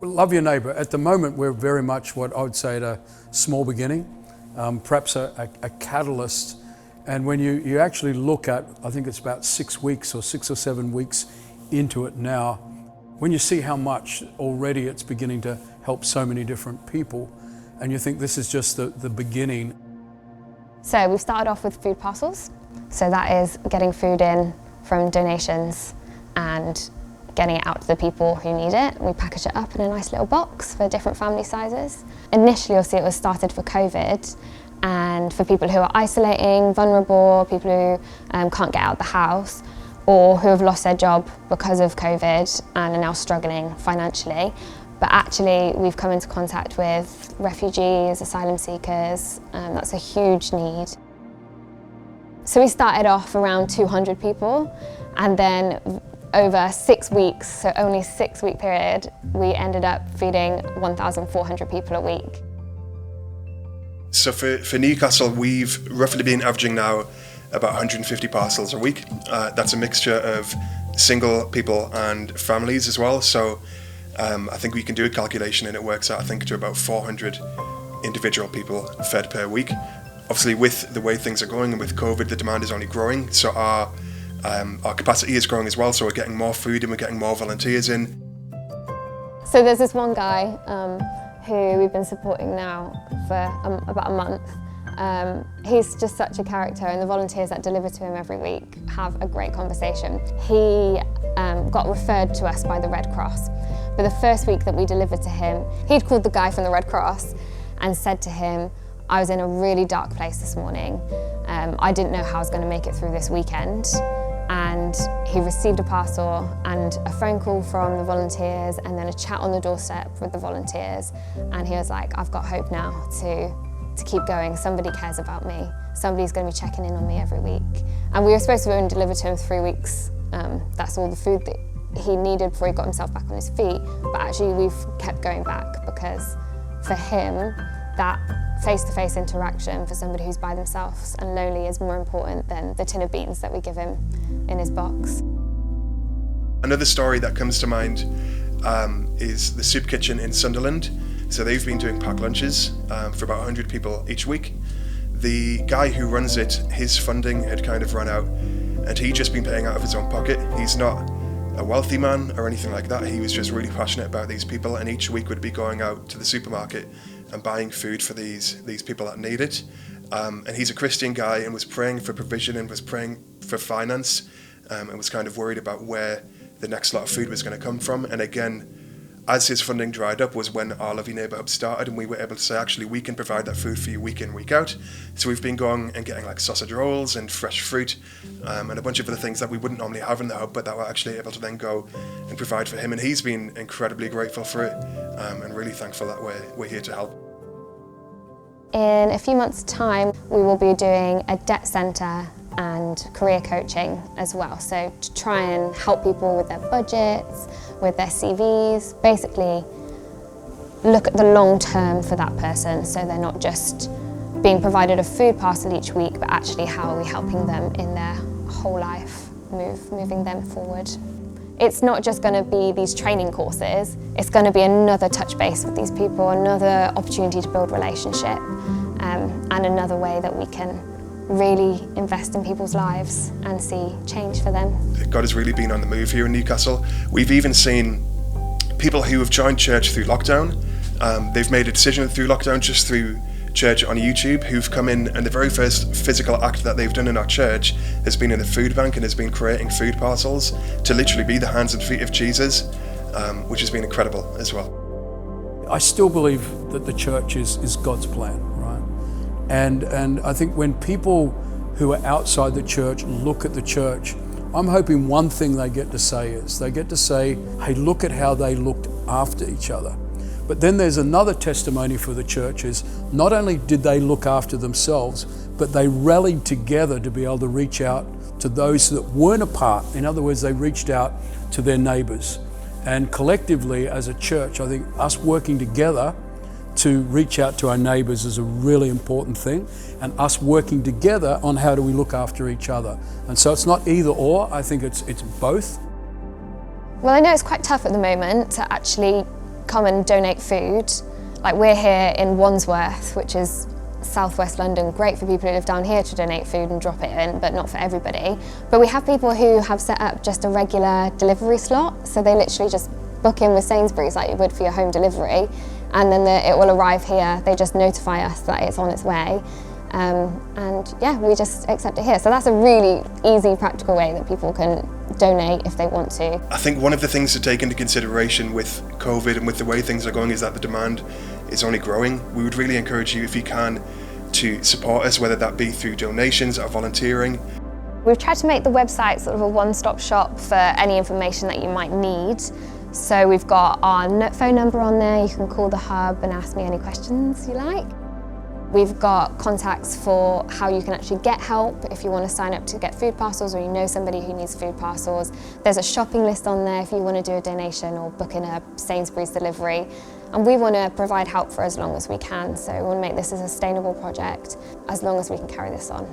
Love your neighbour. At the moment, we're very much what I would say at a small beginning, perhaps a catalyst. And when you actually look at, I think it's about 6 weeks or 6 or 7 weeks into it now, when you see how much already it's beginning to help so many different people, and you think this is just the beginning. So we've started off with food parcels. So that is getting food in from donations and getting it out to the people who need it. We package it up in a nice little box for different family sizes. Initially, you'll see it was started for COVID and for people who are isolating, vulnerable, people who can't get out of the house, or who have lost their job because of COVID and are now struggling financially. But actually, we've come into contact with refugees, asylum seekers, and that's a huge need. So we started off around 200 people, and then over 6 weeks, so only 6-week period, we ended up feeding 1,400 people a week. So for Newcastle, we've roughly been averaging now about 150 parcels a week. That's a mixture of single people and families as well. So I think we can do a calculation and it works out, I think, to about 400 individual people fed per week. Obviously, with the way things are going and with COVID, the demand is only growing. So our capacity is growing as well. So we're getting more food and we're getting more volunteers in. So there's this one guy who we've been supporting now for about a month. He's just such a character, and the volunteers that deliver to him every week have a great conversation. He got referred to us by the Red Cross, but the first week that we delivered to him, he'd called the guy from the Red Cross and said to him, "I was in a really dark place this morning. I didn't know how I was going to make it through this weekend." And he received a parcel and a phone call from the volunteers and then a chat on the doorstep with the volunteers. And he was like, "I've got hope now to keep going. Somebody cares about me. Somebody's going to be checking in on me every week." And we were supposed to only deliver to him 3 weeks. That's all the food that he needed before he got himself back on his feet. But actually we've kept going back because for him, that face-to-face interaction for somebody who's by themselves and lonely is more important than the tin of beans that we give him in his box. Another story that comes to mind is the soup kitchen in Sunderland. So they've been doing packed lunches for about 100 people each week. The guy who runs it, his funding had kind of run out and he'd just been paying out of his own pocket. He's not a wealthy man or anything like that. He was just really passionate about these people, and each week would be going out to the supermarket and buying food for these people that need it. And he's a Christian guy and was praying for provision and was praying for finance and was kind of worried about where the next lot of food was going to come from. And again, as his funding dried up was when our Lovely Neighbour Hub started, and we were able to say, actually, we can provide that food for you week in, week out. So we've been going and getting like sausage rolls and fresh fruit and a bunch of other things that we wouldn't normally have in the hub, but that we're actually able to then go and provide for him. And he's been incredibly grateful for it and really thankful that we're here to help. In a few months' time, we will be doing a debt centre and career coaching as well. So to try and help people with their budgets, with their CVs, basically look at the long term for that person, so they're not just being provided a food parcel each week, but actually how are we helping them in their whole life, moving them forward. It's not just going to be these training courses, it's going to be another touch base with these people, another opportunity to build relationship, and another way that we can really invest in people's lives and see change for them. God has really been on the move here in Newcastle. We've even seen people who have joined church through lockdown. They've made a decision through lockdown, just through church on YouTube, who've come in, and the very first physical act that they've done in our church has been in the food bank and has been creating food parcels to literally be the hands and feet of Jesus, which has been incredible as well. I still believe that the church is God's plan, right? And I think when people who are outside the church look at the church, I'm hoping one thing they get to say is, they get to say, hey, look at how they looked after each other. But then there's another testimony for the church is, not only did they look after themselves, but they rallied together to be able to reach out to those that weren't apart. In other words, they reached out to their neighbours. And collectively as a church, I think us working together to reach out to our neighbours is a really important thing, and us working together on how do we look after each other. And so it's not either or, I think it's both. Well, I know it's quite tough at the moment to actually come and donate food. Like, we're here in Wandsworth, which is southwest London, great for people who live down here to donate food and drop it in, but not for everybody. But we have people who have set up just a regular delivery slot, so they literally just book in with Sainsbury's like you would for your home delivery, and then it will arrive here. They just notify us that it's on its way, and yeah, we just accept it here. So that's a really easy, practical way that people can donate if they want to. I think one of the things to take into consideration with COVID and with the way things are going is that the demand is only growing. We would really encourage you, if you can, to support us, whether that be through donations or volunteering. We've tried to make the website sort of a one-stop shop for any information that you might need. So we've got our phone number on there. You can call the hub and ask me any questions you like. We've got contacts for how you can actually get help if you want to sign up to get food parcels, or you know somebody who needs food parcels. There's a shopping list on there if you want to do a donation or book in a Sainsbury's delivery. And we want to provide help for as long as we can, so we want to make this a sustainable project as long as we can carry this on.